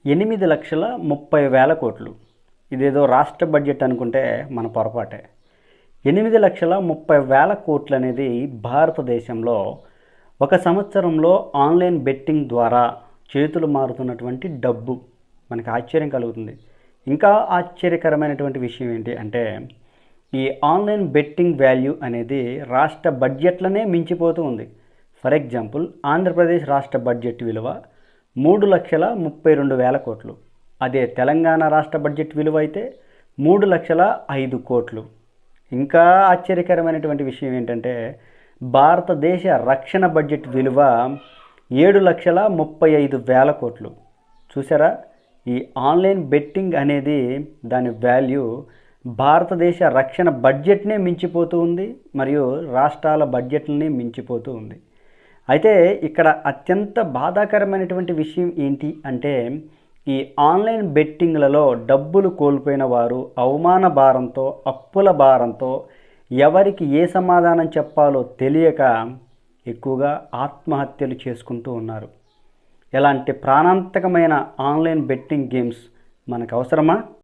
8,30,000 కోట్లు. ఇదేదో రాష్ట్ర బడ్జెట్ అనుకుంటే మన పొరపాటే. 8,30,000 కోట్లు అనేది భారతదేశంలో ఒక సంవత్సరంలో ఆన్లైన్ బెట్టింగ్ ద్వారా చేతులు మారుతున్నటువంటి డబ్బు. మనకి ఆశ్చర్యం కలుగుతుంది. ఇంకా ఆశ్చర్యకరమైనటువంటి విషయం ఏంటి అంటే, ఈ ఆన్లైన్ బెట్టింగ్ వాల్యూ అనేది రాష్ట్ర బడ్జెట్లనే మించిపోతూ ఉంది. ఫర్ ఎగ్జాంపుల్, ఆంధ్రప్రదేశ్ రాష్ట్ర బడ్జెట్ విలువ 3,32,000 కోట్లు. అదే తెలంగాణ రాష్ట్ర బడ్జెట్ విలువ అయితే 3,05,00,00,000. ఇంకా ఆశ్చర్యకరమైనటువంటి విషయం ఏంటంటే, భారతదేశ రక్షణ బడ్జెట్ విలువ 7,35,000 కోట్లు. చూసారా, ఈ ఆన్లైన్ బెట్టింగ్ అనేది దాని వాల్యూ భారతదేశ రక్షణ బడ్జెట్నే మించిపోతూ ఉంది, మరియు రాష్ట్రాల బడ్జెట్లని మించిపోతూ ఉంది. అయితే ఇక్కడ అత్యంత బాధాకరమైనటువంటి విషయం ఏంటి అంటే, ఈ ఆన్లైన్ బెట్టింగ్లలో డబ్బులు కోల్పోయిన వారు అవమాన భారంతో, అప్పుల భారంతో ఎవరికి ఏ సమాధానం చెప్పాలో తెలియక ఎక్కువగా ఆత్మహత్యలు చేసుకుంటూ ఉన్నారు. ఎలాంటి ప్రాణాంతకమైన ఆన్లైన్ బెట్టింగ్ గేమ్స్ మనకు అవసరమా?